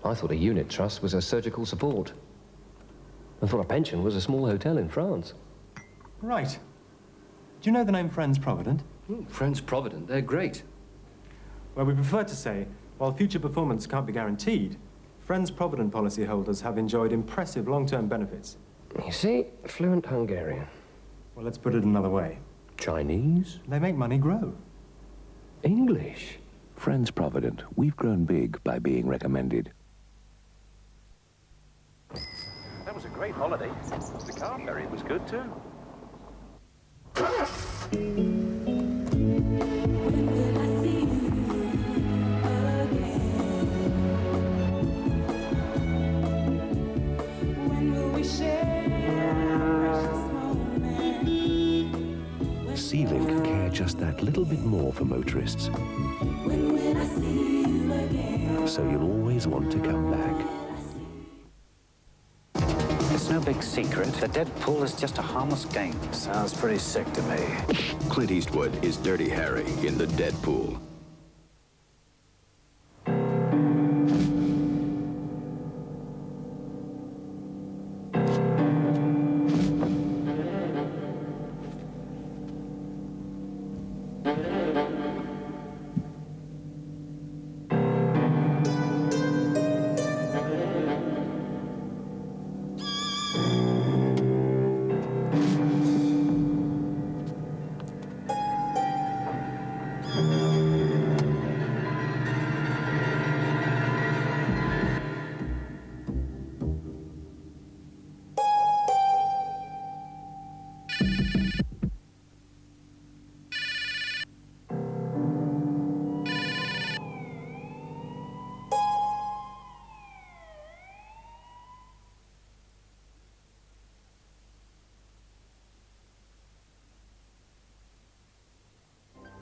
I thought a unit trust was a surgical support. I thought a pension was a small hotel in France. Right. Do you know the name Friends Provident? Friends Provident, they're great. Well, we prefer to say, while future performance can't be guaranteed, Friends Provident policyholders have enjoyed impressive long-term benefits. You see, fluent Hungarian. Well, let's put it another way. Chinese? They make money grow. English? Friends Provident, we've grown big by being recommended. That was a great holiday. The car ferry was good too. Sealink care just that little bit more for motorists. So you'll always want to come back. It's no big secret. The dead pool is just a harmless game. Sounds pretty sick to me. Clint Eastwood is Dirty Harry in The Dead Pool.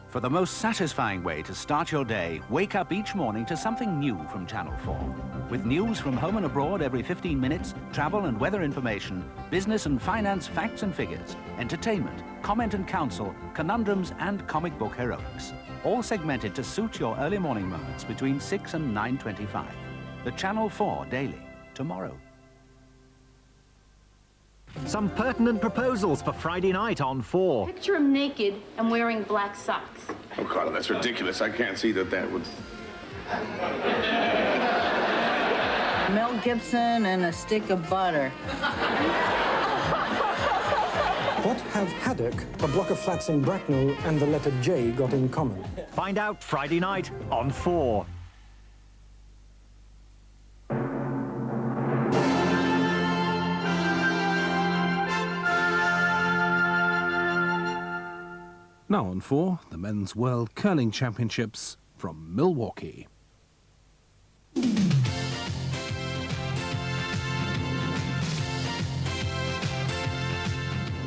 For the most satisfying way to start your day, wake up each morning to something new from Channel 4. With news from home and abroad every 15 minutes, travel and weather information, business and finance facts and figures, entertainment, comment and counsel, conundrums and comic book heroics. All segmented to suit your early morning moments between 6 and 9:25. The Channel 4 Daily, tomorrow. Some pertinent proposals for Friday night on 4. Picture him naked and wearing black socks. Oh, Carla, that's ridiculous. I can't see that would... Mel Gibson and a stick of butter. What have Haddock, a block of flats in Bracknell, and the letter J got in common? Find out Friday night on 4. Now on 4, the Men's World Curling Championships from Milwaukee.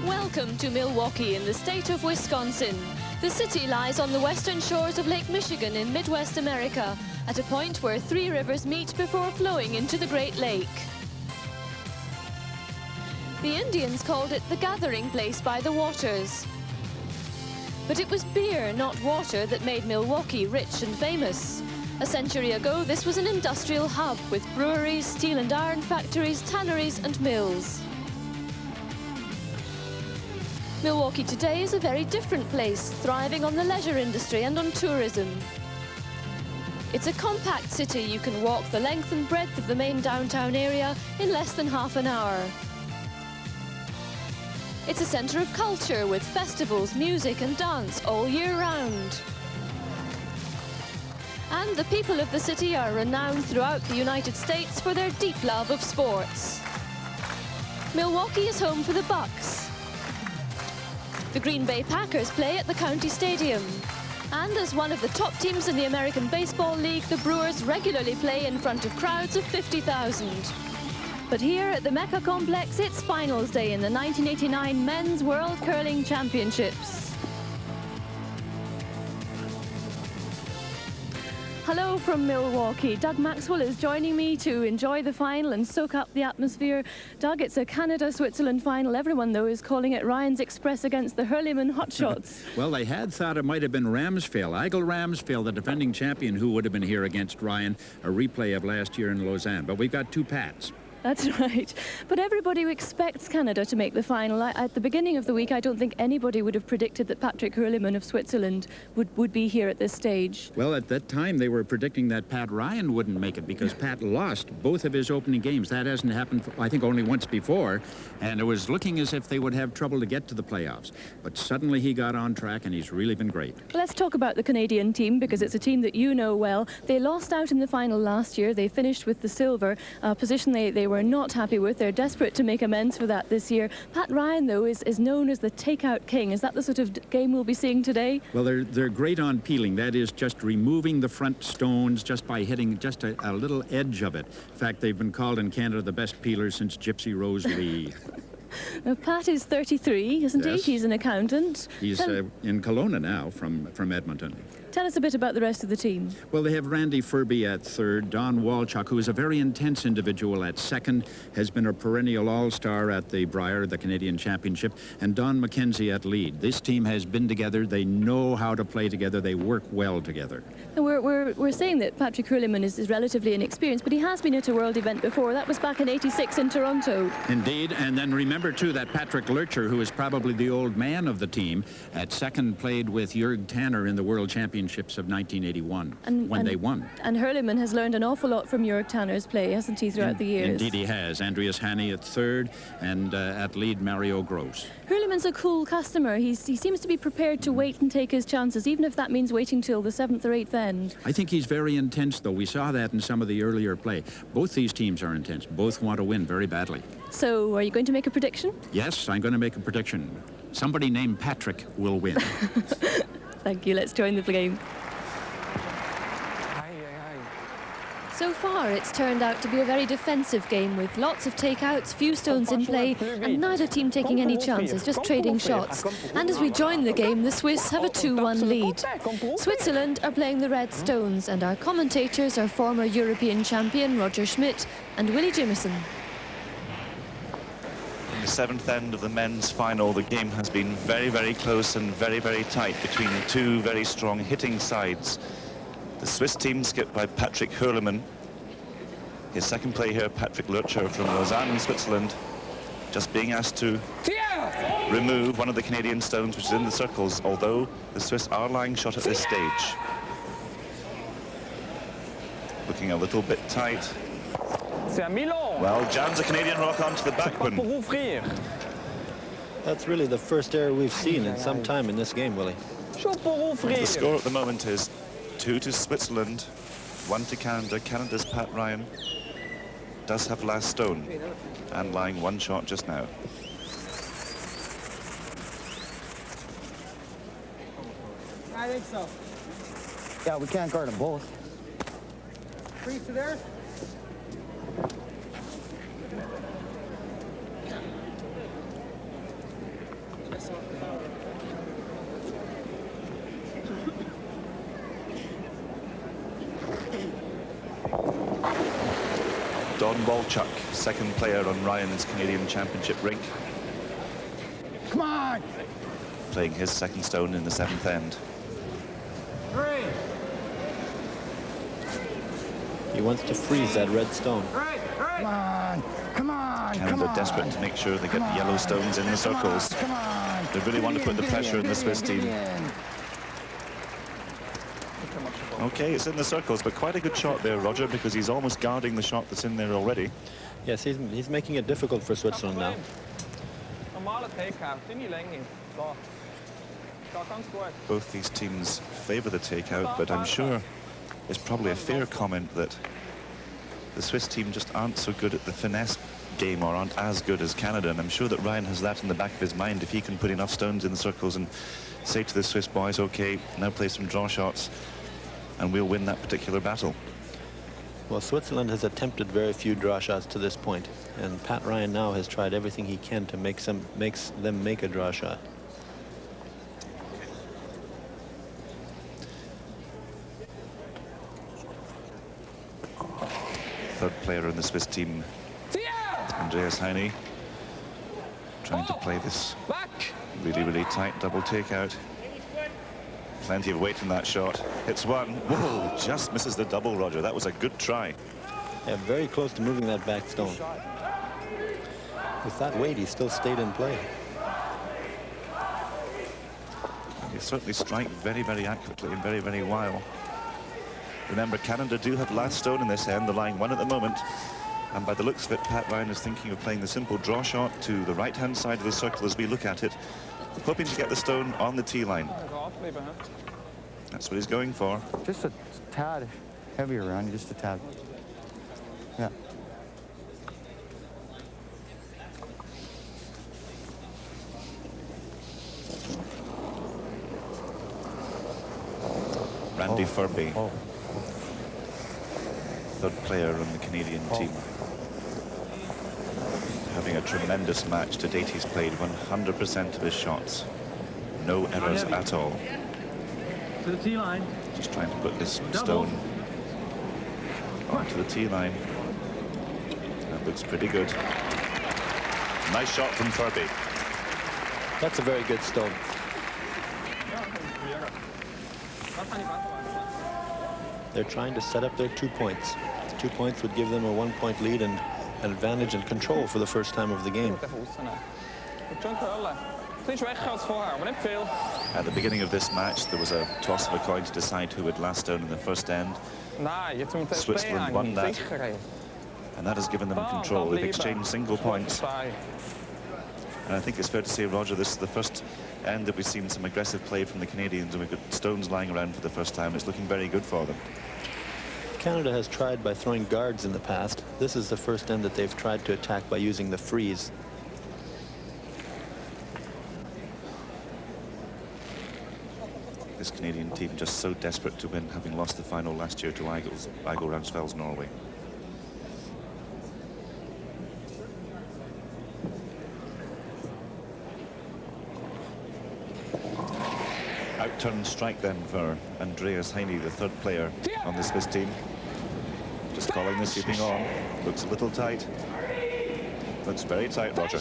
Welcome to Milwaukee in the state of Wisconsin. The city lies on the western shores of Lake Michigan in Midwest America, at a point where 3 rivers meet before flowing into the Great Lake. The Indians called it the gathering place by the waters. But it was beer, not water, that made Milwaukee rich and famous. A century ago, this was an industrial hub with breweries, steel and iron factories, tanneries and mills. Milwaukee today is a very different place, thriving on the leisure industry and on tourism. It's a compact city. You can walk the length and breadth of the main downtown area in less than half an hour. It's a centre of culture with festivals, music and dance all year round. And the people of the city are renowned throughout the United States for their deep love of sports. Milwaukee is home for the Bucks. The Green Bay Packers play at the County Stadium. And as one of the top teams in the American Baseball League, the Brewers regularly play in front of crowds of 50,000. But here at the Mecca Complex, it's finals day in the 1989 Men's World Curling Championships. hello from Milwaukee. Doug Maxwell is joining me to enjoy the final and soak up the atmosphere. Doug, it's a Canada-Switzerland final. Everyone, though, is calling it Ryan's Express against the Hürlimann Hotshots. Well, they had thought it might have been Ramsfeld, Eigil Ramsfeld, the defending champion, who would have been here against Ryan, a replay of last year in Lausanne. But we've got two Pats. That's right. But everybody expects Canada to make the final. At the beginning of the week, I don't think anybody would have predicted that Patrick Hürlimann of Switzerland would be here at this stage. Well, at that time, they were predicting that Pat Ryan wouldn't make it because Pat lost both of his opening games. That hasn't happened, I think, only once before. And it was looking as if they would have trouble to get to the playoffs. But suddenly he got on track, and he's really been great. Let's talk about the Canadian team, because it's a team that you know well. They lost out in the final last year. They finished with the silver, a position they were not happy with. They're desperate to make amends for that this year. Pat Ryan, though, is known as the takeout king. Is that the sort of game we'll be seeing today? Well, they're great on peeling. That is just removing the front stones just by hitting just a little edge of it. In fact, they've been called in Canada the best peelers since Gypsy Rose Lee. Now, Pat is 33, isn't he? He's an accountant. He's in Kelowna now from Edmonton. Tell us a bit about the rest of the team. Well, they have Randy Furby at third, Don Walchuk, who is a very intense individual, at second, has been a perennial all-star at the Brier, the Canadian Championship, and Don McKenzie at lead. This team has been together. They know how to play together. They work well together. And we're saying that Patrick Hürlimann is relatively inexperienced, but he has been at a world event before. That was back in '86 in Toronto. Indeed, and then remember, too, that Patrick Lurcher, who is probably the old man of the team, at second played with Jörg Tanner in the World Championships of 1981 when they won. And Hürlimann has learned an awful lot from Jörg Tanner's play, hasn't he, throughout the years? Indeed he has. Andreas Hanni at third, and at lead Mario Gross. Hürlimann's a cool customer. He seems to be prepared to wait and take his chances, even if that means waiting till the 7th or 8th end. I think he's very intense, though. We saw that in some of the earlier play. Both these teams are intense. Both want to win very badly. So, are you going to make a prediction? Yes, I'm going to make a prediction. Somebody named Patrick will win. Thank you. Let's join the game. So far, it's turned out to be a very defensive game with lots of takeouts, few stones in play, and neither team taking any chances, just trading shots. And as we join the game, the Swiss have a 2-1 lead. Switzerland are playing the red stones, and our commentators are former European champion Roger Schmidt and Willie Jimison. In the 7th end of the men's final, the game has been very, very close and very, very tight between two very strong hitting sides. The Swiss team skipped by Patrick Hürlimann. His second play here, Patrick Lurcher from Lausanne in Switzerland, just being asked to remove one of the Canadian stones which is in the circles, although the Swiss are lying shot at this stage. Looking a little bit tight. Well, jams a Canadian rock onto the backbone. That's really the first error we've seen in some time in this game, Willie. The score at the moment is 2 to Switzerland, 1 to Canada. Canada's Pat Ryan does have last stone and lying one shot just now. I think so. Yeah, we can't guard them both. Freeze to there. Don Walchuk, second player on Ryan's Canadian Championship rink. Come on! Playing his second stone in the 7th end. He wants to freeze that red stone. Come on! Come on! Canada desperate to make sure they get the yellow stones in the circles. They really want to put the pressure on the Swiss team. Okay, it's in the circles, but quite a good shot there, Roger, because he's almost guarding the shot that's in there already. Yes, he's making it difficult for Switzerland now. Both these teams favour the takeout, but I'm sure it's probably a fair comment that the Swiss team just aren't so good at the finesse game, or aren't as good as Canada, and I'm sure that Ryan has that in the back of his mind. If he can put enough stones in the circles and say to the Swiss boys, okay, now play some draw shots, and we'll win that particular battle. Well, Switzerland has attempted very few draw shots to this point, and Pat Ryan now has tried everything he can to make them make a draw shot. third player in the Swiss team, Andreas Heine, trying to play this really, really tight double takeout. Plenty of weight in that shot. Hits one. Whoa, just misses the double, Roger. That was a good try. Yeah, very close to moving that back stone. With that weight, he still stayed in play. They certainly strike very, very accurately and very, very wild. Remember, Canada do have last stone in this end, the line one at the moment. And by the looks of it, Pat Ryan is thinking of playing the simple draw shot to the right-hand side of the circle as we look at it, hoping to get the stone on the tee line. That's what he's going for. Just a tad heavier around, just a tad. Yeah. Randy Furby, third player on the Canadian team. Having a tremendous match to date. He's played 100% of his shots. No errors at all. To the tee line. Just trying to put this stone onto the tee line. That looks pretty good. Nice shot from Furby. That's a very good stone. They're trying to set up their 2 points. 2 points would give them a 1-point lead and an advantage and control for the first time of the game. At the beginning of this match, there was a toss of a coin to decide who would last stone in the first end. Switzerland won that, and that has given them control. They've exchanged single points. And I think it's fair to say, Roger, this is the first end that we've seen some aggressive play from the Canadians, and we've got stones lying around for the first time. It's looking very good for them. Canada has tried by throwing guards in the past. This is the first end that they've tried to attack by using the freeze. This Canadian team just so desperate to win, having lost the final last year to Igor Ransfels, Norway. Out-turn strike then for Andreas Heine, the third player on the Swiss team. Just calling the sweeping on. Looks a little tight. Looks very tight, Roger.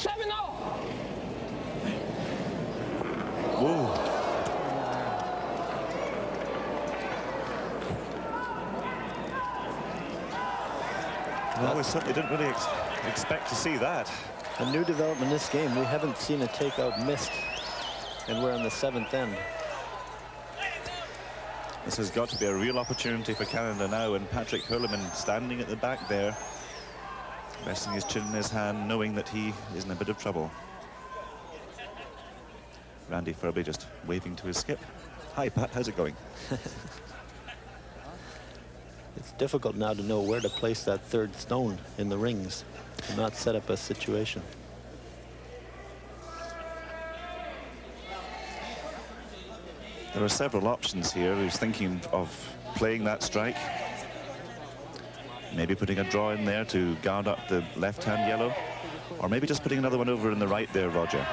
Whoa. Well, we certainly didn't really expect to see that. A new development in this game. We haven't seen a takeout missed, and we're on the 7th end. This has got to be a real opportunity for Canada now, and Patrick Hürlimann standing at the back there, resting his chin in his hand, knowing that he is in a bit of trouble. Randy Furby just waving to his skip. Hi, Pat, how's it going? It's difficult now to know where to place that third stone in the rings and not set up a situation. There are several options here. He was thinking of playing that strike. Maybe putting a draw in there to guard up the left-hand yellow. Or maybe just putting another one over in the right there, Roger.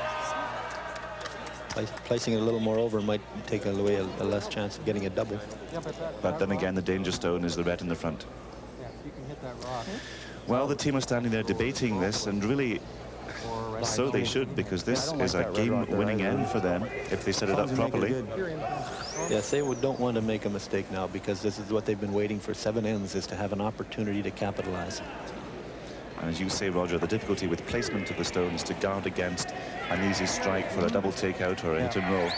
Placing it a little more over might take away a less chance of getting a double. But then again, the danger stone is the red in the front. Well, the team are standing there debating this, and really, so they should, because this is a game-winning end for them if they set it up properly. Yes, they don't want to make a mistake now, because this is what they've been waiting for 7 ends, is to have an opportunity to capitalize. And as you say, Roger, the difficulty with placement of the stones to guard against an easy strike for a double takeout or a hit and roll.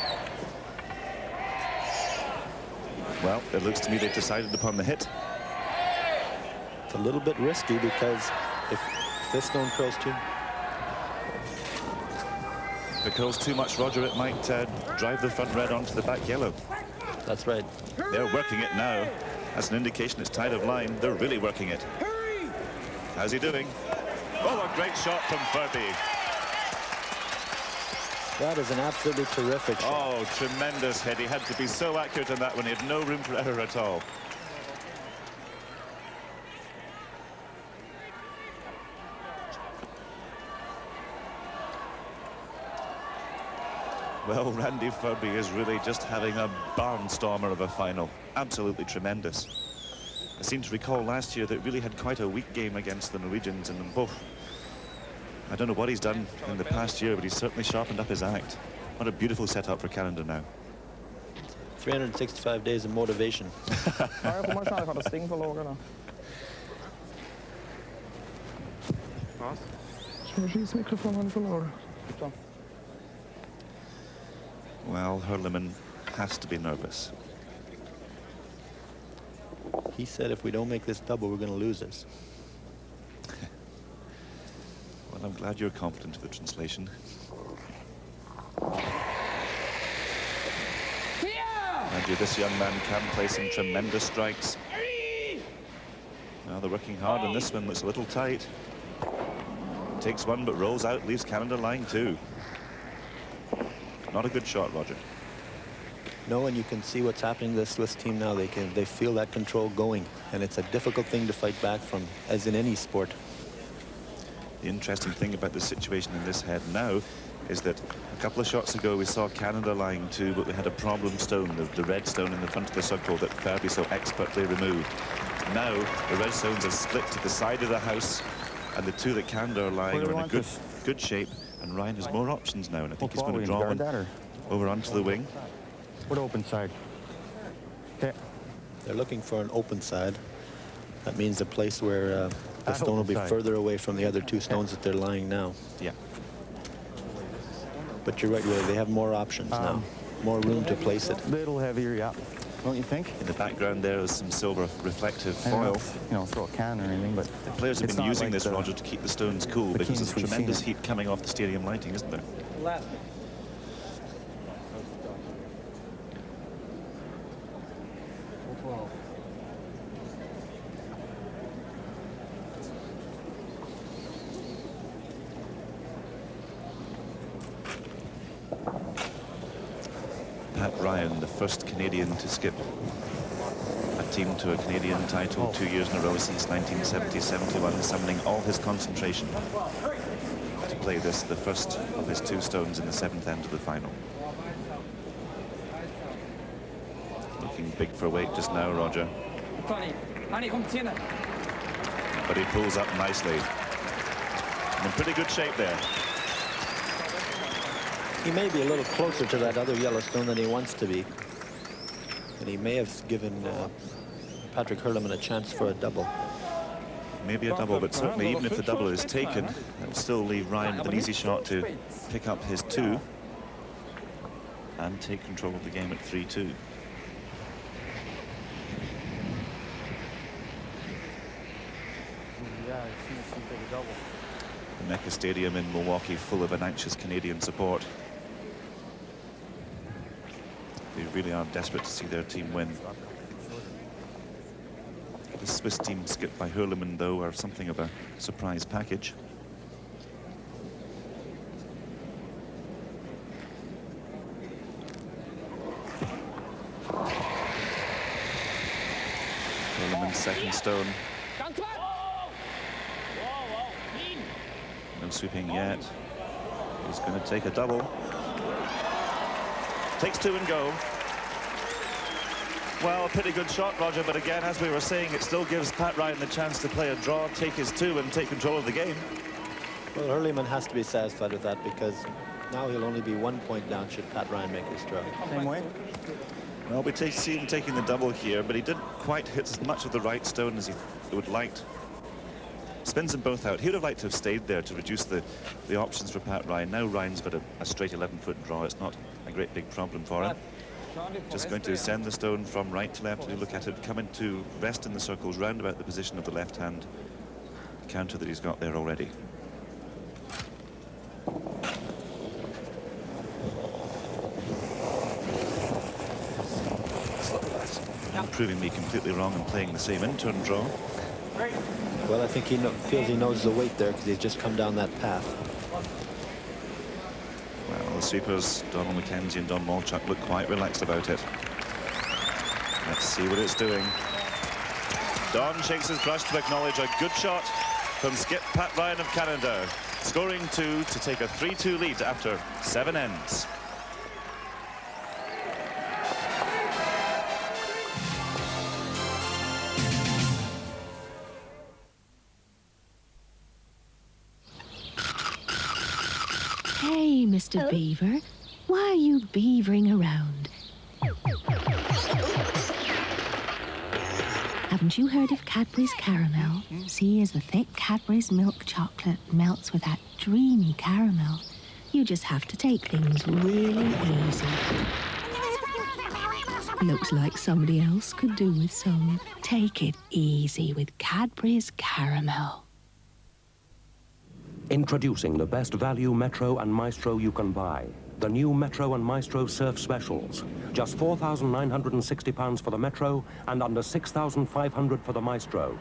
Well, it looks to me they've decided upon the hit. It's a little bit risky, because if this stone curls too... If it curls too much, Roger, it might drive the front red onto the back yellow. That's right. They're working it now. That's an indication it's tight of line. They're really working it. How's he doing? Oh, a great shot from Furby. That is an absolutely terrific shot. Oh, tremendous hit. He had to be so accurate on that one. He had no room for error at all. Well, Randy Furby is really just having a barnstormer of a final. Absolutely tremendous. I seem to recall last year that really had quite a weak game against the Norwegians in them both. I don't know what he's done in the past year, but he's certainly sharpened up his act. What a beautiful setup for Canada now. 365 days of motivation. Well, Hürlimann has to be nervous. He said if we don't make this double, we're going to lose this. Well, I'm glad you're confident of the translation. Mind you, this young man can play some tremendous strikes. Now they're working hard, and this one looks a little tight. Takes one, but rolls out, leaves Canada lying two. Not a good shot, Roger. No, and you can see what's happening to the Swiss team now. They feel that control going, and it's a difficult thing to fight back from, as in any sport. The interesting thing about the situation in this head now is that a couple of shots ago we saw Canada lying two, but we had a problem stone, the red stone in the front of the circle that Furby so expertly removed. Now the red stones are split to the side of the house, and the two that Canada are lying are in a good shape, and Ryan has more options now, and I think he's going to draw one over onto the wing. What open side? Okay. They're looking for an open side. That means a place where the stone will be further away from the other two stones that they're lying now. Yeah. But you're right, Willie, they have more options now. More room to place it. Little heavier, yeah. Don't you think? In the background there is some silver reflective foil. You know, throw a can or anything, but the players have been using this, Roger, to keep the stones cool because there's tremendous heat coming off the stadium lighting, isn't there? Left. Pat Ryan, the first Canadian to skip a team to a Canadian title 2 years in a row since 1970-71, summoning all his concentration to play this, the first of his two stones in the seventh end of the final. Looking big for weight just now, Roger. But he pulls up nicely. In pretty good shape there. He may be a little closer to that other yellow stone than he wants to be. And he may have given Patrick Hürlimann a chance for a double. Maybe a double, but certainly even if the double is taken, that will still leave Ryan with an easy shot to pick up his two and take control of the game at 3-2. The Mecca Stadium in Milwaukee full of an anxious Canadian support. They really are desperate to see their team win. The Swiss team skipped by Hürlimann, though, are something of a surprise package. Hürlimann's second stone. No sweeping yet. He's going to take a double. Takes two and go. Well, a pretty good shot, Roger, but again, as we were saying, it still gives Pat Ryan the chance to play a draw, take his two, and take control of the game. Well, Hürlimann has to be satisfied with that because now he'll only be 1 point down should Pat Ryan make his draw. Same way? Well, we see him taking the double here, but he didn't quite hit as much of the right stone as he would like. Spins them both out. He would have liked to have stayed there to reduce the options for Pat Ryan. Now Ryan's got a straight 11-foot draw. It's not a great big problem for him. Just going to send the stone from right to left. We look at it, coming to rest in the circles round about the position of the left hand counter that he's got there already. And proving me completely wrong and playing the same in-turn draw. Well, I think he feels he knows the weight there because he's just come down that path. Well, the sweepers, Donald Mackenzie and Don Walchuk, look quite relaxed about it. Let's see what it's doing. Don shakes his brush to acknowledge a good shot from skip Pat Ryan of Canada, scoring two to take a 3-2 lead after 7 ends. Mr. Beaver. Why are you beavering around? Haven't you heard of Cadbury's Caramel? See, as the thick Cadbury's milk chocolate melts with that dreamy caramel, you just have to take things really easy. Looks like somebody else could do with some. Take it easy with Cadbury's Caramel. Introducing the best value Metro and Maestro you can buy. The new Metro and Maestro Surf Specials. Just £4,960 for the Metro and under £6,500 for the Maestro.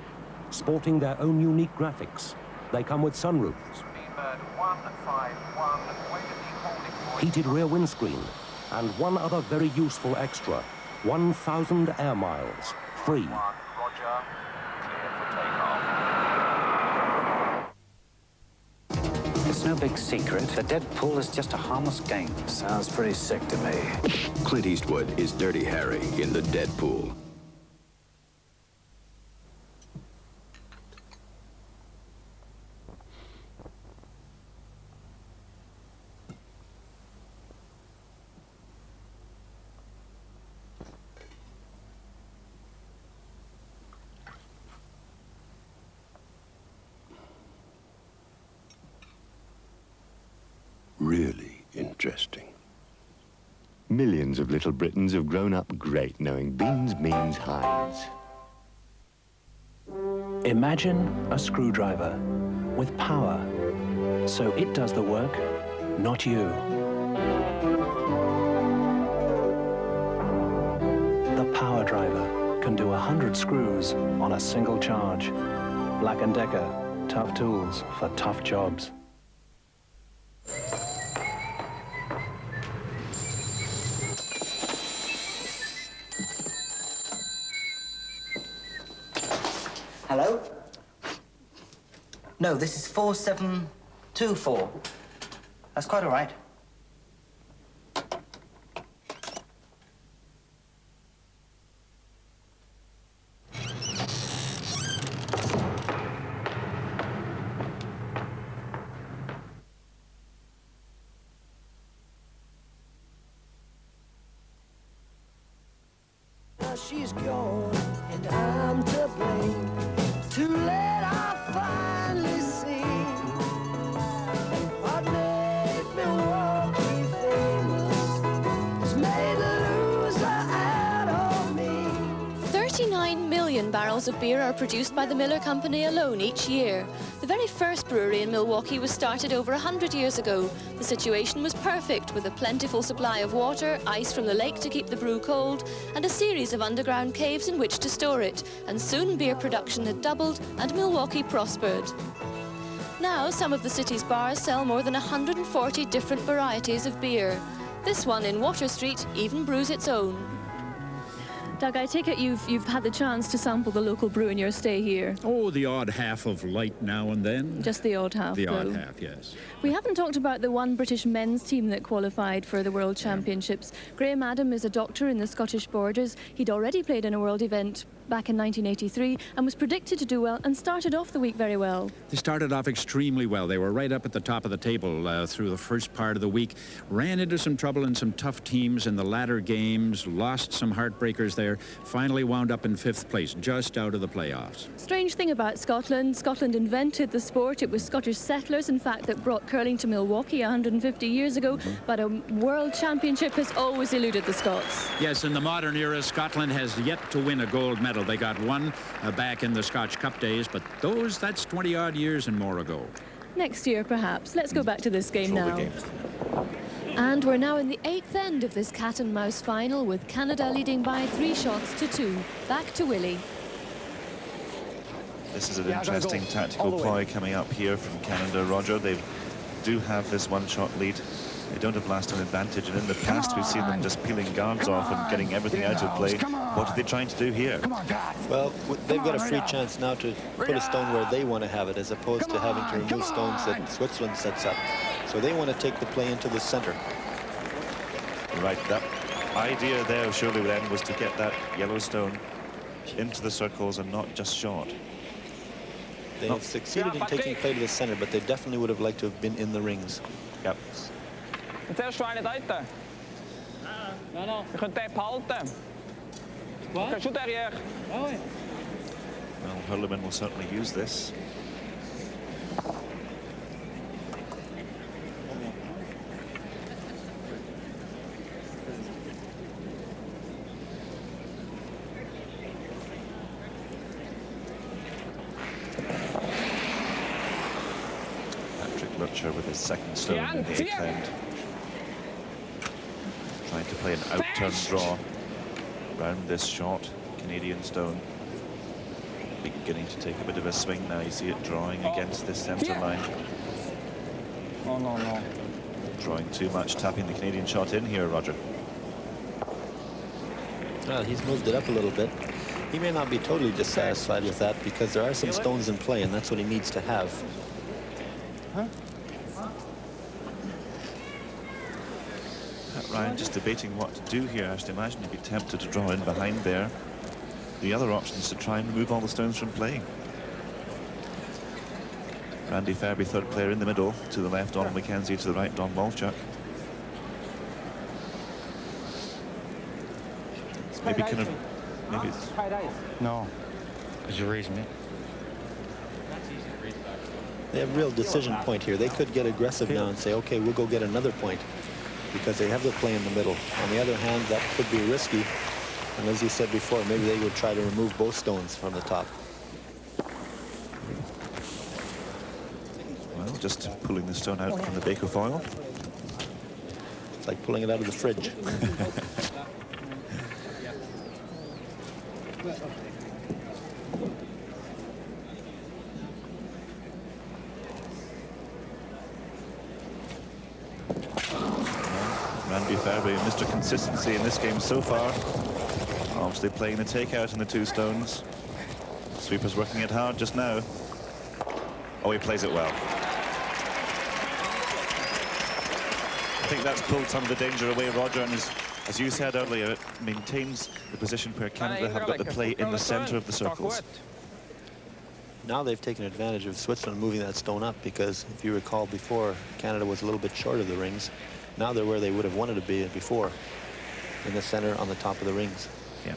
Sporting their own unique graphics. They come with sunroof, heated rear windscreen, and one other very useful extra. 1,000 air miles. Free. It's no big secret. The dead pool is just a harmless game. Sounds pretty sick to me. Clint Eastwood is Dirty Harry in The Dead Pool. Really interesting. Millions of little Britons have grown up great knowing beans means Heinz. Imagine a screwdriver with power, so it does the work, not you. The power driver can do 100 screws on a single charge. Black & Decker, tough tools for tough jobs. Hello? No, this is 4724. That's quite all right. Now she's gone, and I'm to blame. Too late, I finally see what made Milwaukee famous. It's made a loser out of me. 39 million barrels of beer are produced by the Miller Company alone each year. The very first brewery in Milwaukee was started over 100 years ago. The situation was perfect, with a plentiful supply of water, ice from the lake to keep the brew cold, and a series of underground caves in which to store it. And soon beer production had doubled and Milwaukee prospered. Now some of the city's bars sell more than 140 different varieties of beer. This one in Water Street even brews its own. Doug, I take it you've had the chance to sample the local brew in your stay here. Oh, the odd half of light now and then. Just the odd half, The though. odd half, yes. We haven't talked about the one British men's team that qualified for the World Championships. Graham Adam is a doctor in the Scottish Borders. He'd already played in a world event back in 1983 and was predicted to do well and started off the week very well. They started off extremely well. They were right up at the top of the table through the first part of the week. Ran into some trouble in some tough teams in the latter games, lost some heartbreakers there, finally wound up in 5th place, just out of the playoffs. Strange thing about Scotland, Scotland invented the sport. It was Scottish settlers, in fact, that brought curling to Milwaukee 150 years ago, but a world championship has always eluded the Scots. Yes, in the modern era, Scotland has yet to win a gold medal. They got one back in the Scotch Cup days, but that's 20-odd years and more ago. Next year, perhaps. Let's go back to this game now. And we're now in the 8th end of this cat-and-mouse final, with Canada leading by 3-2. Back to Willie. This is an interesting tactical ploy coming up here from Canada, Roger. They do have this one-shot lead. They don't have last-time advantage, and in the past we've seen them just peeling guards off and getting everything out of play. What are they trying to do here? Well, they've got a free chance now to put a stone where they want to have it, as opposed to having to remove stones that Switzerland sets up. So they want to take the play into the center. Right, that idea there surely with end was to get that yellow stone into the circles and not just short. They have succeeded in taking play to the center, but they definitely would have liked to have been in the rings. Yep. Zuerst einen dort. Ich könnte den behalten. Kannst du den hier? Well, Hürlimann will certainly use this. With his second stone in the 8th end. Trying to play an out-turn draw round this short Canadian stone. Beginning to take a bit of a swing now. You see it drawing against this centre line. Oh, no. Drawing too much, tapping the Canadian shot in here, Roger. Well, he's moved it up a little bit. He may not be totally dissatisfied with that because there are some stones in play, and that's what he needs to have. Ryan just debating what to do here. I should imagine he'd be tempted to draw in behind there. The other option is to try and remove all the stones from play. Randy Ferbey, third player in the middle. To the left, Donald Mackenzie. To the right, Don Walchuk. Maybe kind of... Maybe it's... No, because you're raising me. They have a real decision point here. They could get aggressive now and say, okay, we'll go get another point, because they have the play in the middle. On the other hand, that could be risky. And as you said before, maybe they would try to remove both stones from the top. Well, just pulling the stone out from the baker foil. It's like pulling it out of the fridge. Randy Ferbey, Mr. Consistency in this game so far. Obviously playing the takeout in the two stones. Sweeper's working it hard just now. Oh, he plays it well. I think that's pulled some of the danger away, Roger, and as you said earlier, it maintains the position where Canada have got the play in the centre of the circles. Now they've taken advantage of Switzerland moving that stone up, because if you recall before, Canada was a little bit short of the rings. Now they're where they would have wanted to be before, in the center on the top of the rings. Yeah.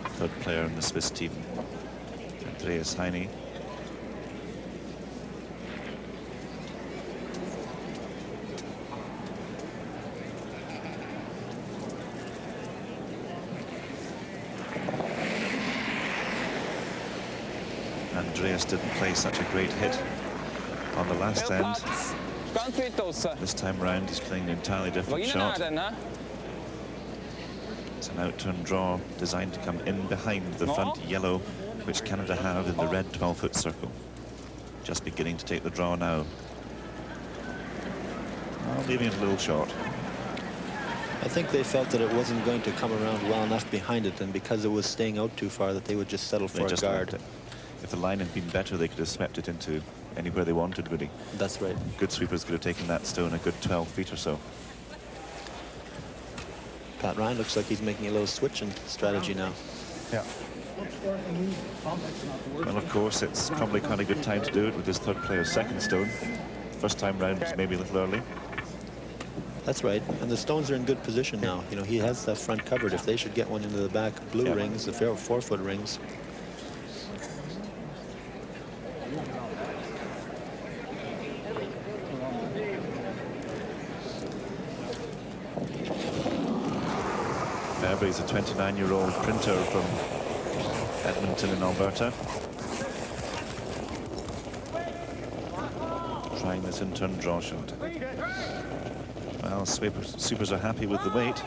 Third player in the Swiss team, Andreas Heine. Andreas didn't play such a great hit on the last end. This time round he's playing an entirely different shot. It's an out-turn draw designed to come in behind the front yellow, which Canada have in the red 12-foot circle. Just beginning to take the draw now. Well, leaving it a little short. I think they felt that it wasn't going to come around well enough behind it, and because it was staying out too far, that they would just settle for a guard. If the line had been better, they could have swept it into anywhere they wanted, really. That's right. Good sweepers could have taken that stone a good 12 feet or so. Pat Ryan looks like he's making a little switch in strategy now. Yeah. Well, of course, it's probably quite a good time to do it with this third player's second stone. First time round was maybe a little early. That's right, and the stones are in good position now. You know, he has that front covered. If they should get one into the back blue rings, the 4-foot rings. He's a 29-year-old printer from Edmonton in Alberta. Trying this in-turn draw shot. Well, sweepers are happy with the weight.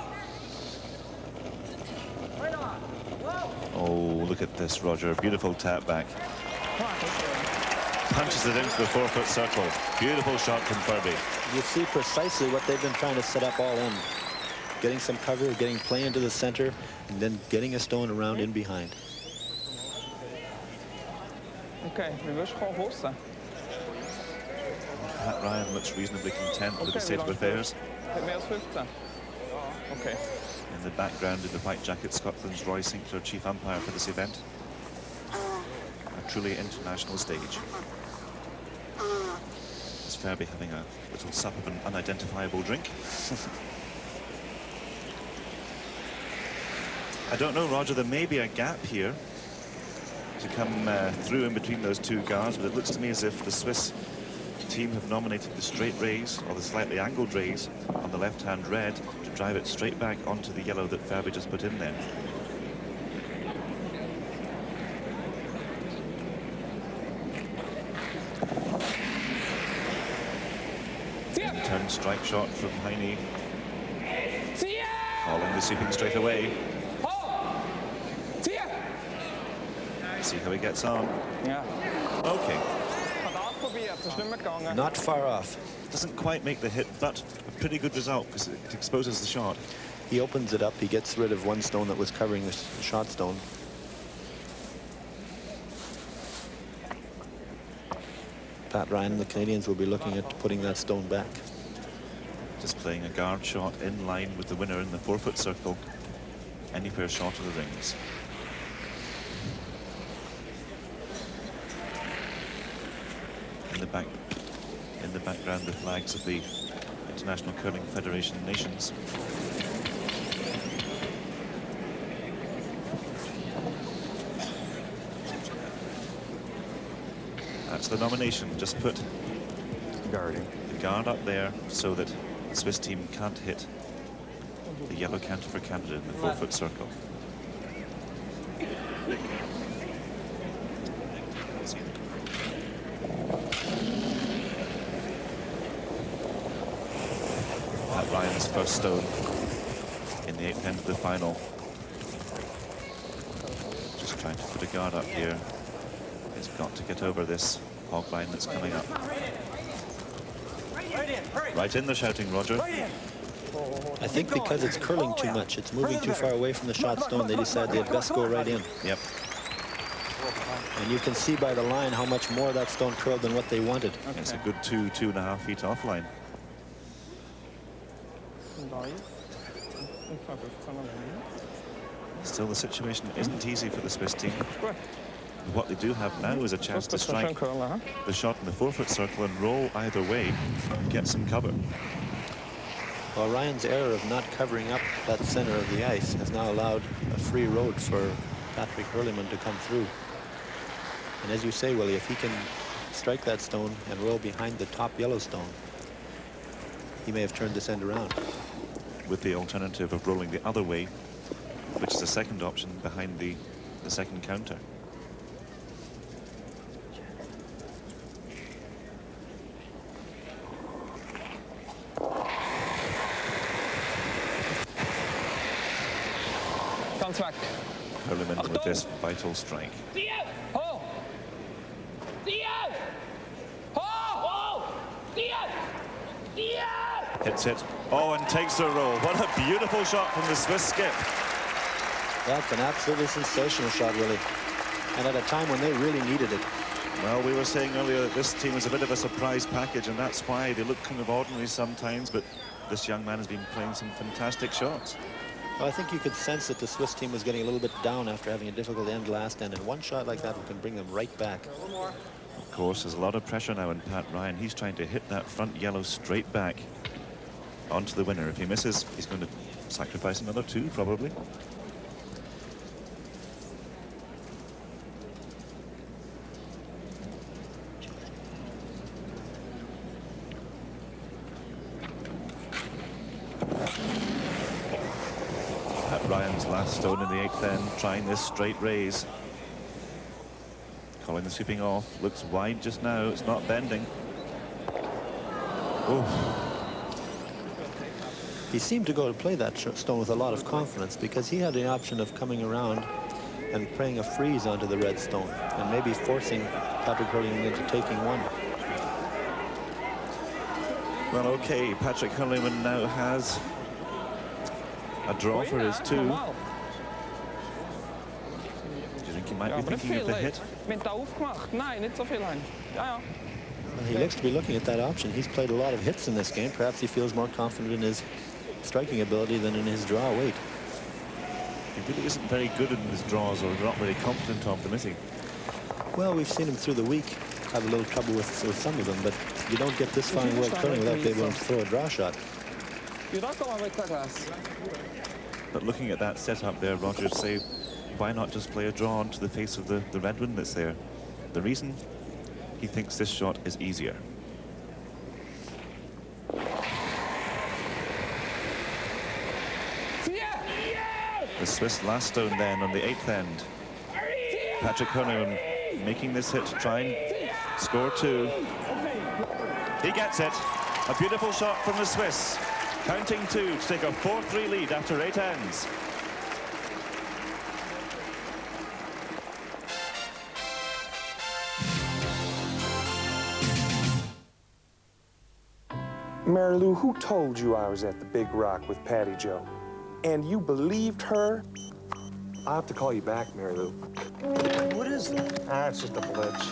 Oh, look at this, Roger. Beautiful tap back. Punches it into the 4-foot circle. Beautiful shot from Ferbey. You see precisely what they've been trying to set up all in. Getting some cover, getting play into the center, and then getting a stone around in behind. Okay, we wish gewoon hosten. Pat Ryan looks reasonably content with the state of affairs. Okay. In the background, in the white jacket, Scotland's Roy Sinclair, chief umpire for this event. A truly international stage. Is Fairby having a little sup of an unidentifiable drink? I don't know, Roger, there may be a gap here to come through in between those two guards, but it looks to me as if the Swiss team have nominated the straight rays, or the slightly angled rays, on the left-hand red to drive it straight back onto the yellow that Fairby just put in there. Turn strike shot from Heine. Calling the sweeping straight away. See how he gets on. Yeah. Okay. Not far off. Doesn't quite make the hit, but a pretty good result because it exposes the shot. He opens it up. He gets rid of one stone that was covering the shot stone. Pat Ryan, the Canadians will be looking at putting that stone back. Just playing a guard shot in line with the winner in the 4-foot circle. Anywhere short of the rings. In the background, the flags of the International Curling Federation nations. That's the nomination. Just put the guard up there so that the Swiss team can't hit the yellow counter for Canada in the 4-foot circle. Pat Ryan's first stone in the 8th end of the final. Just trying to put a guard up here. He's got to get over this hog line that's coming up. Right in, they're shouting, Roger. I think because it's curling too much, it's moving too far away from the shot stone, they decide they'd best go right in. Yep. And you can see by the line how much more that stone curled than what they wanted. Okay. It's a good 2.5 feet offline. Still, the situation isn't easy for the Swiss team. What they do have now is a chance to strike the shot in the 4-foot circle and roll either way and get some cover. Well, Ryan's error of not covering up that center of the ice has now allowed a free road for Patrick Hürlimann to come through. And as you say, Willie, if he can strike that stone and roll behind the top yellow stone, he may have turned this end around. With the alternative of rolling the other way, which is the second option behind the second counter. Hürlimann with this vital strike. Hits it. Oh, and takes a roll. What a beautiful shot from the Swiss skip. That's an absolutely sensational shot, really. And at a time when they really needed it. Well, we were saying earlier that this team is a bit of a surprise package, and that's why they look kind of ordinary sometimes, but this young man has been playing some fantastic shots. Well, I think you could sense that the Swiss team was getting a little bit down after having a difficult end last end, and one shot like that can bring them right back. Of course, there's a lot of pressure now on Pat Ryan. He's trying to hit that front yellow straight back onto the winner. If he misses, he's going to sacrifice another 2, probably. Pat Ryan's last stone in the 8th end, trying this straight raise. Calling the sweeping off. Looks wide just now. It's not bending. Oh. He seemed to go to play that stone with a lot of confidence because he had the option of coming around and playing a freeze onto the red stone and maybe forcing Patrick Hürlimann into taking one. Well, okay, Patrick Hürlimann now has a draw for his 2. Do you think he might be thinking of the hit? Well, he looks to be looking at that option. He's played a lot of hits in this game. Perhaps he feels more confident in his striking ability than in his draw weight. He really isn't very good in his draws, or not very confident of them, is he? Well, we've seen him through the week have a little trouble with some of them, but you don't get this far in world curling without being able to throw a draw shot. But looking at that setup there, Roger, say, why not just play a draw onto the face of the red one that's there? The reason, he thinks this shot is easier. The Swiss last stone then on the 8th end. Patrick Hürlimann making this hit to try and score 2. He gets it. A beautiful shot from the Swiss. Counting 2 to take a 4-3 lead after 8 ends. Mary Lou, who told you I was at the Big Rock with Patty Jo? And you believed her? I'll have to call you back, Mary Lou. What is that? Ah, it's just a blitz.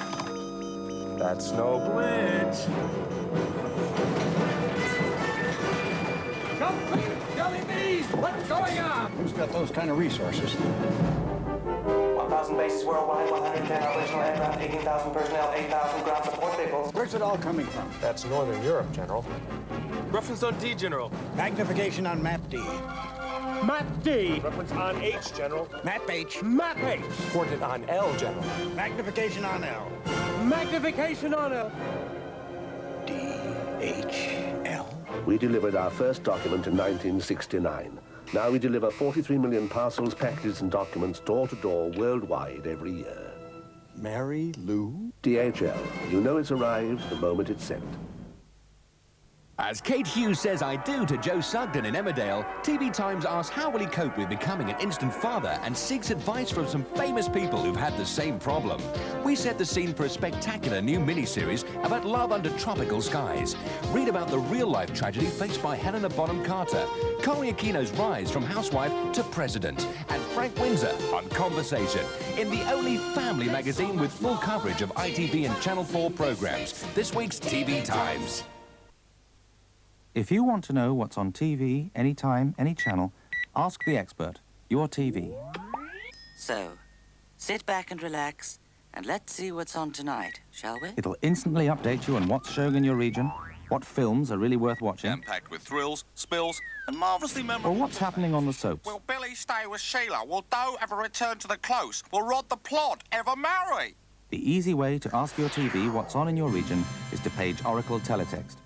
That's no blitz. Jelly bees! What's going on? Who's got those kind of resources? 1,000 bases worldwide, 110 operational aircraft, 18,000 personnel, 8,000 ground support vehicles. Where's it all coming from? That's Northern Europe, General. Reference on D, General. Magnification on map D. Map D. Reference on H, General. Map H. Map H. Coordinate on L, General. Magnification on L. Magnification on L. D-H-L. We delivered our first document in 1969. Now we deliver 43 million parcels, packages, and documents door to door worldwide every year. Mary Lou? DHL. You know it's arrived the moment it's sent. As Kate Hughes says I do to Joe Sugden in Emmerdale, TV Times asks how will he cope with becoming an instant father and seeks advice from some famous people who've had the same problem. We set the scene for a spectacular new miniseries about love under tropical skies. Read about the real-life tragedy faced by Helena Bonham Carter, Corey Aquino's rise from housewife to president, and Frank Windsor on Conversation in the only family magazine with full coverage of ITV and Channel 4 programs. This week's TV Times. If you want to know what's on TV, anytime, any channel, ask the expert, your TV. So, sit back and relax, and let's see what's on tonight, shall we? It'll instantly update you on what's showing in your region, what films are really worth watching, Jam-packed with thrills, spills, and marvellously memorable. or what's happening on the soaps. Will Billy stay with Sheila? Will Doe ever return to the close? Will Rod the Plod ever marry? The easy way to ask your TV what's on in your region is to page Oracle Teletext.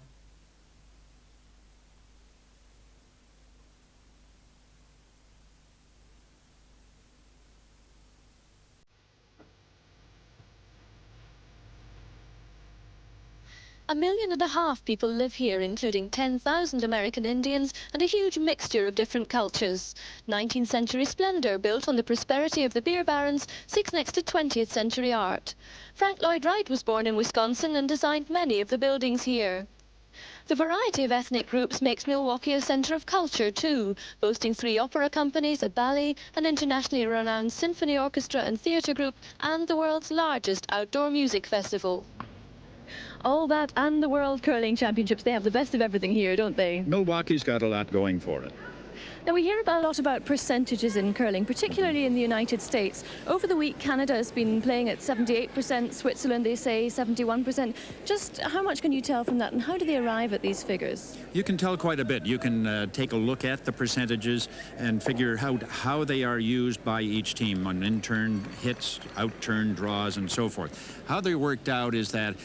A 1.5 million people live here, including 10,000 American Indians and a huge mixture of different cultures. 19th century splendour built on the prosperity of the beer barons seeks next to 20th century art. Frank Lloyd Wright was born in Wisconsin and designed many of the buildings here. The variety of ethnic groups makes Milwaukee a centre of culture too, boasting 3 opera companies, a ballet, an internationally renowned symphony orchestra and theatre group, and the world's largest outdoor music festival. All that and the World Curling Championships, they have the best of everything here, don't they? Milwaukee's got a lot going for it. Now, we hear a lot about percentages in curling, particularly in the United States. Over the week, Canada has been playing at 78%, Switzerland, they say 71%. Just how much can you tell from that, and how do they arrive at these figures? You can tell quite a bit. You can take a look at the percentages and figure how they are used by each team on in-turn hits, out-turn draws, and so forth. How they're worked out is that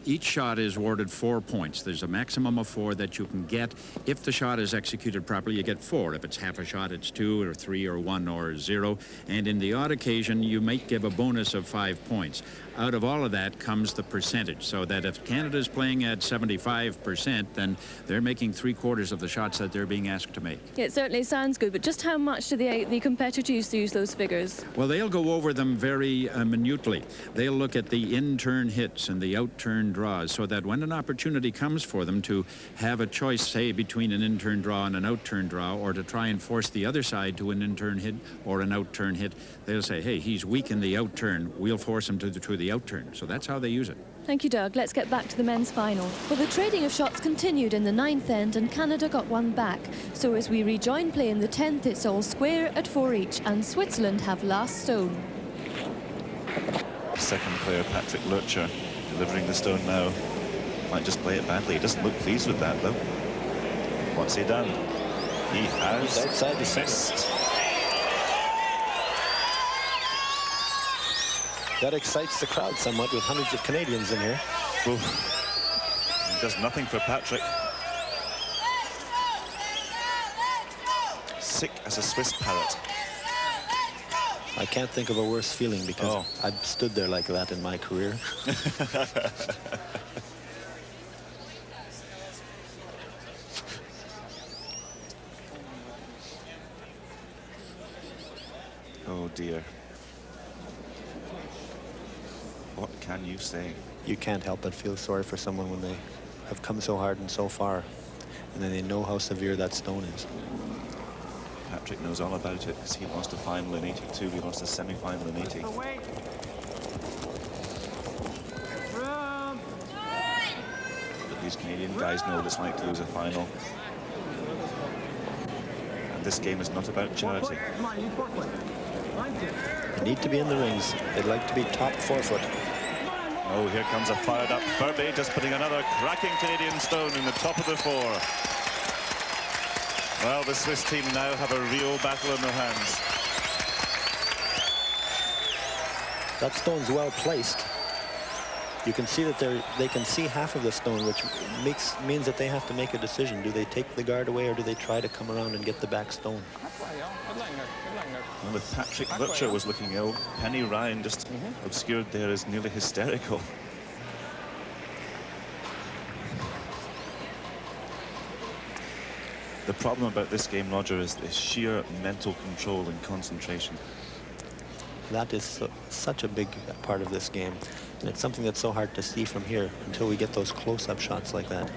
each shot is awarded 4 points. There's a maximum of 4 that you can get. If the shot is executed properly, you get 4. If it's half a shot, it's 2 or 3 or 1 or 0. And in the odd occasion, you might give a bonus of 5 points. Out of all of that comes the percentage, so that if Canada's playing at 75%, then they're making 3/4 of the shots that they're being asked to make. Yeah, it certainly sounds good, but just how much do the competitors use those figures? Well, they'll go over them very minutely. They'll look at the in-turn hits and the out-turn draws, so that when an opportunity comes for them to have a choice, say, between an in-turn draw and an out-turn draw, or to try and force the other side to an in-turn hit or an out-turn hit, they'll say, hey, he's weak in the out-turn, we'll force him to the out-turn. So that's how they use it. Thank you, Doug. Let's get back to the men's final. Well, the trading of shots continued in the 9th end and Canada got one back. So as we rejoin play in the 10th, it's all square at 4 each and Switzerland have last stone. Second player, Patrick Lurcher, delivering the stone now. Might just play it badly. He doesn't look pleased with that, though. What's he done? He has He's outside the missed. That excites the crowd somewhat with hundreds of Canadians in here. Oof. He does nothing for Patrick. Sick as a Swiss parrot. I can't think of a worse feeling because I've stood there like that in my career. Oh dear. What can you say? You can't help but feel sorry for someone when they have come so hard and so far, and then they know how severe that stone is. Patrick knows all about it because he lost a final in 82. He lost a semi-final in 80. But these Canadian guys know what it's like to lose a final. And this game is not about charity. They need to be in the rings. They'd like to be top 4 foot. Oh, here comes a fired-up Furby, just putting another cracking Canadian stone in the top of the 4. Well, the Swiss team now have a real battle in their hands. That stone's well placed. You can see that they can see half of the stone, which means that they have to make a decision. Do they take the guard away or do they try to come around and get the back stone? Well, if Patrick Lurcher was looking ill, Penny Ryan just obscured there is nearly hysterical. The problem about this game, Roger, is the sheer mental control and concentration. That is such a big part of this game. And it's something that's so hard to see from here until we get those close-up shots like that.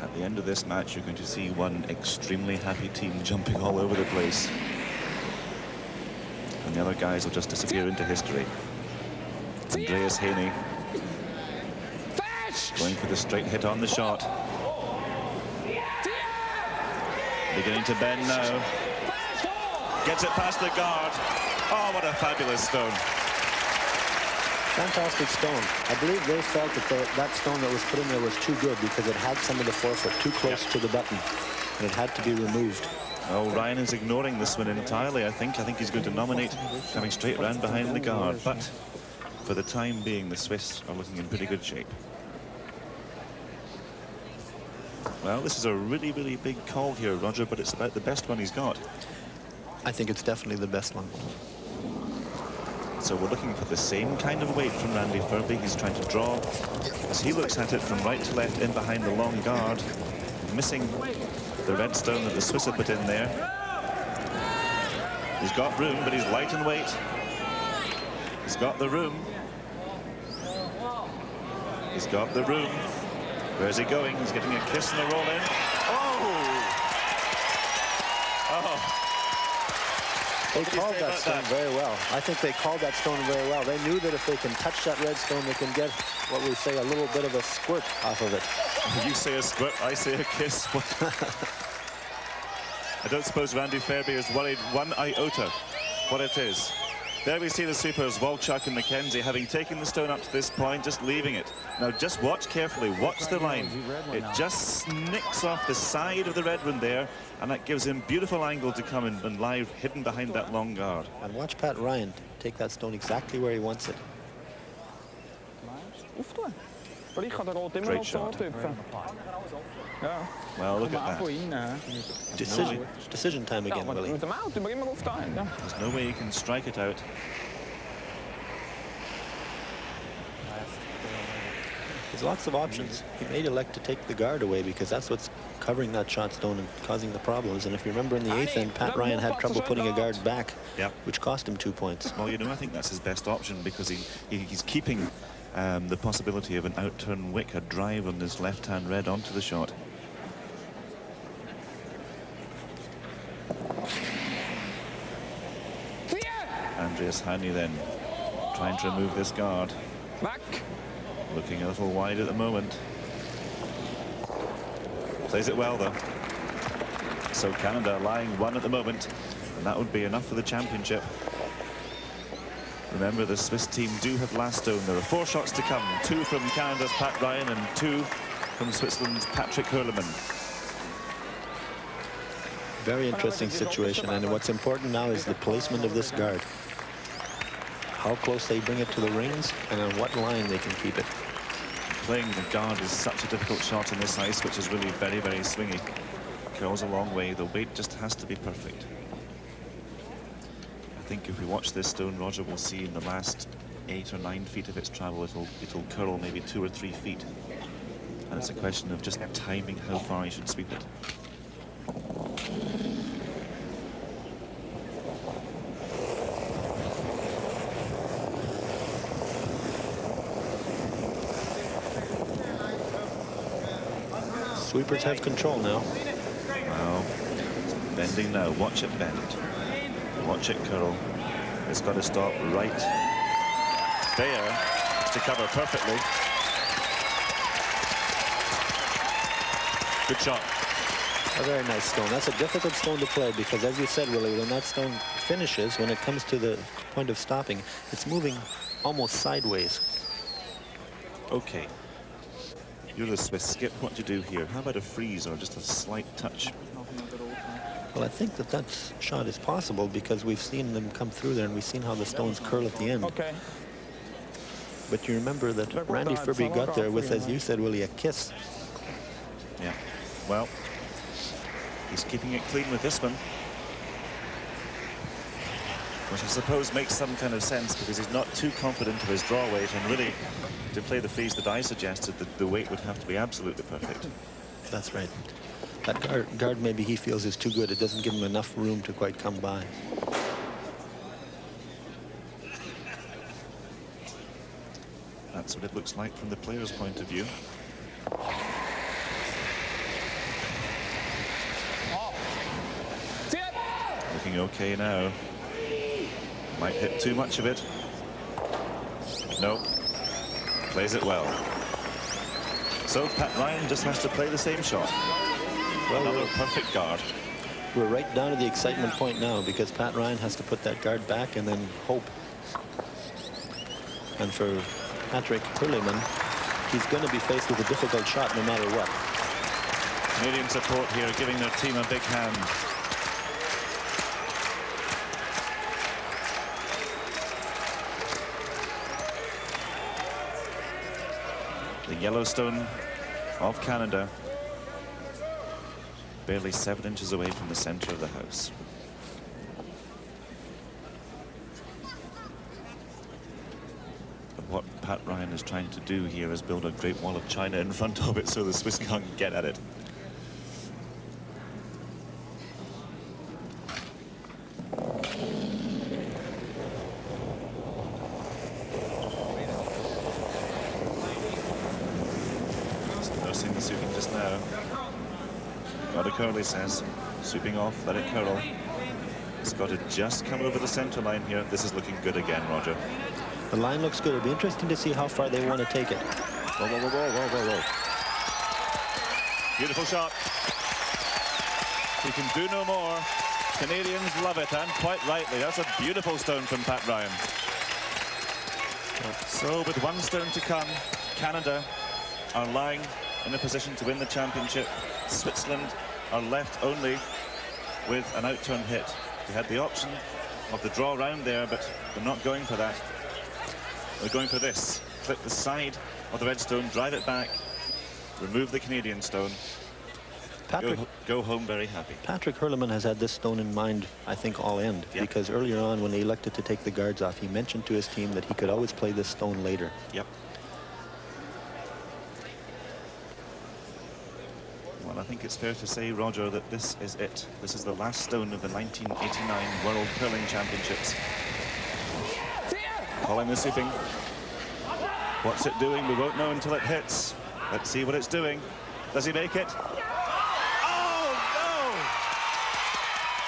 At the end of this match, you're going to see one extremely happy team jumping all over the place. And the other guys will just disappear into history. Andreas Haney going for the straight hit on the shot. Beginning to bend now. Gets it past the guard. Oh, what a fabulous stone. Fantastic stone. I believe they felt that that stone that was put in there was too good because it had some of the forefoot too close to the button, and it had to be removed. Oh, Ryan is ignoring this one entirely, I think. I think he's going to nominate coming straight round behind the guard. But for the time being, the Swiss are looking in pretty good shape. Well, this is a really, really big call here, Roger, but it's about the best one he's got. I think it's definitely the best one. So we're looking for the same kind of weight from Randy Furby. He's trying to draw as he looks at it from right to left in behind the long guard, missing the red stone that the Swiss have put in there. He's got room, but he's light in weight. He's got the room. He's got the room. Where's he going? He's getting a kiss and a roll in. Oh! Oh! They called that stone very well. I think they called that stone very well. They knew that if they can touch that red stone, they can get what we say a little bit of a squirt off of it. You say a squirt, I say a kiss. I don't suppose Randy Furby is worried one iota what it is. There we see the sweepers, Walchuk and Mackenzie, having taken the stone up to this point, just leaving it. Now just watch carefully, watch the line. It just snicks off the side of the red one there, and that gives him beautiful angle to come in and lie hidden behind that long guard. And watch Pat Ryan take that stone exactly where he wants it. Great shot. Well, look at that. Decision time again, Willie. There's no way he can strike it out. There's lots of options. He may elect to take the guard away because that's what's covering that shot stone and causing the problems. And if you remember in the 8th end, Pat Ryan had trouble putting a guard back, which cost him 2 points. Well, you know, I think that's his best option because he's keeping the possibility of an out-turn wick, a drive on his left-hand red onto the shot. Andreas Heine then trying to remove this guard. Back. Looking a little wide at the moment. Plays it well though. So Canada lying 1 at the moment, and that would be enough for the championship. Remember, the Swiss team do have last stone. There are 4 shots to come, 2 from Canada's Pat Ryan and 2 from Switzerland's Patrick Hürlimann. Very interesting situation, and what's important now is the placement of this guard. How close they bring it to the rings and on what line they can keep it. Playing the guard is such a difficult shot in this ice, which is really very, very swingy. Curls a long way. The weight just has to be perfect. I think if we watch this stone, Roger, will see in the last 8 or 9 feet of its travel, it'll curl maybe 2 or 3 feet. And it's a question of just timing how far you should sweep it. Sweepers have control now. Wow. Bending now. Watch it bend. Watch it curl. It's got to stop right there to cover perfectly. Good shot. A very nice stone. That's a difficult stone to play because, as you said, Willie, when that stone finishes, when it comes to the point of stopping, it's moving almost sideways. Okay. You're the Swiss skip. What do you do here? How about a freeze or just a slight touch? Well, I think that shot is possible because we've seen them come through there and we've seen how the stones curl at the end. Okay. But you remember that Randy Ferbey got there with, as you said, Willie, a kiss. Yeah. Well, he's keeping it clean with this one. Which I suppose makes some kind of sense because he's not too confident of his draw weight, and really, to play the freeze that I suggested, that the weight would have to be absolutely perfect. That's right. That guard maybe he feels is too good. It doesn't give him enough room to quite come by. That's what it looks like from the player's point of view. Looking okay now. Might hit too much of it. No. Plays it well. So Pat Ryan just has to play the same shot. Well, another perfect guard. We're right down to the excitement point now because Pat Ryan has to put that guard back and then hope. And for Patrick Hürlimann, he's going to be faced with a difficult shot no matter what. Canadian support here giving their team a big hand. The Yellowstone of Canada, barely 7 inches away from the center of the house. But what Pat Ryan is trying to do here is build a great wall of China in front of it so the Swiss can't get at it. Just now. Got to curl, he says. Sweeping off, let it curl. It's got to just come over the center line here. This is looking good again, Roger. The line looks good. It'll be interesting to see how far they want to take it. Whoa, whoa, whoa, whoa, whoa, whoa. Beautiful shot. He can do no more. Canadians love it, and quite rightly. That's a beautiful stone from Pat Ryan. So with 1 stone to come, Canada are lying in a position to win the championship. Switzerland are left only with an outturn hit. They had the option of the draw round there, but they're not going for that. They're going for this. Clip the side of the red stone, drive it back, remove the Canadian stone, go home very happy. Patrick Hürlimann has had this stone in mind, I think, all end. Yep. Because earlier on, when they elected to take the guards off, he mentioned to his team that he could always play this stone later. Yep. Well, I think it's fair to say, Roger, that this is it. This is the last stone of the 1989 World Curling Championships. Calling the sweeping. What's it doing? We won't know until it hits. Let's see what it's doing. Does he make it? Oh, no!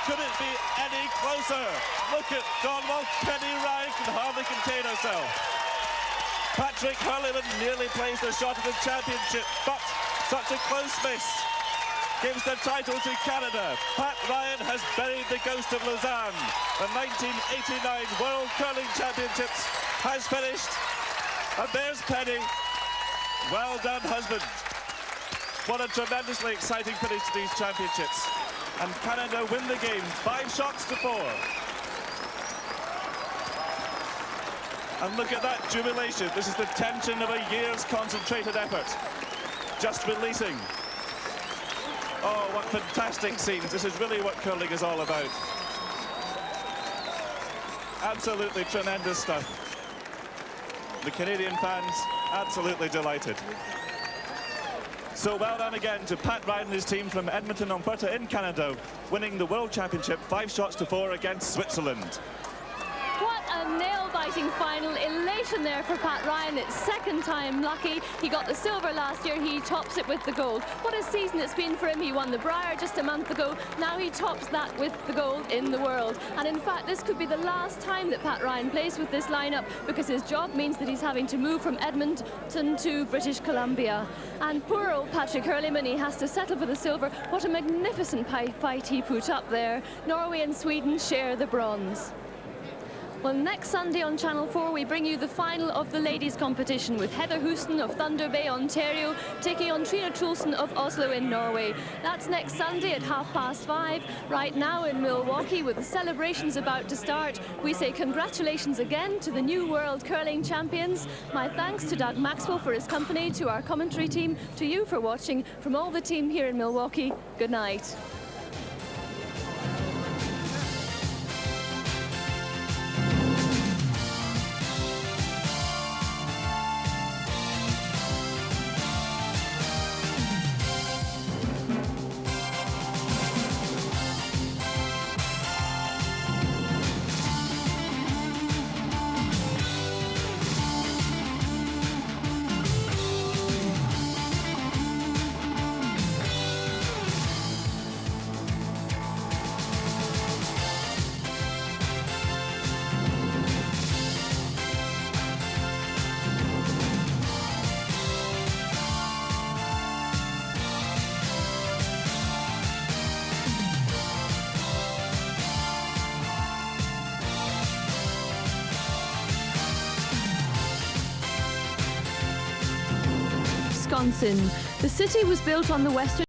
Could it be any closer. Look at Don Walsh. Penny Ryan can hardly contain herself. Patrick Hürlimann nearly plays the shot at the championship, but such a close miss gives the title to Canada. Pat Ryan has buried the ghost of Lausanne. The 1989 World Curling Championships has finished. And there's Penny. Well done, husband. What a tremendously exciting finish to these championships. And Canada win the game 5 shots to 4. And look at that jubilation. This is the tension of a year's concentrated effort. Just releasing. Oh, what fantastic scenes. This is really what curling is all about. Absolutely tremendous stuff. The Canadian fans absolutely delighted. So well done again to Pat Ryan and his team from Edmonton, Alberta in Canada, winning the World Championship 5 shots to 4 against Switzerland. What a nail-biting final. Elation there for Pat Ryan. It's second time lucky. He got the silver last year. He tops it with the gold. What a season it's been for him. He won the Brier just a month ago. Now he tops that with the gold in the world. And in fact, this could be the last time that Pat Ryan plays with this lineup, because his job means that he's having to move from Edmonton to British Columbia. And poor old Patrick Hürlimann, he has to settle for the silver. What a magnificent fight he put up there. Norway and Sweden share the bronze. Well, next Sunday on Channel 4, we bring you the final of the ladies' competition with Heather Houston of Thunder Bay, Ontario, taking on Trina Trulsen of Oslo in Norway. That's next Sunday at 5:30. Right now in Milwaukee, with the celebrations about to start, we say congratulations again to the new World Curling Champions. My thanks to Doug Maxwell for his company, to our commentary team, to you for watching. From all the team here in Milwaukee, good night. Wisconsin. The city was built on the western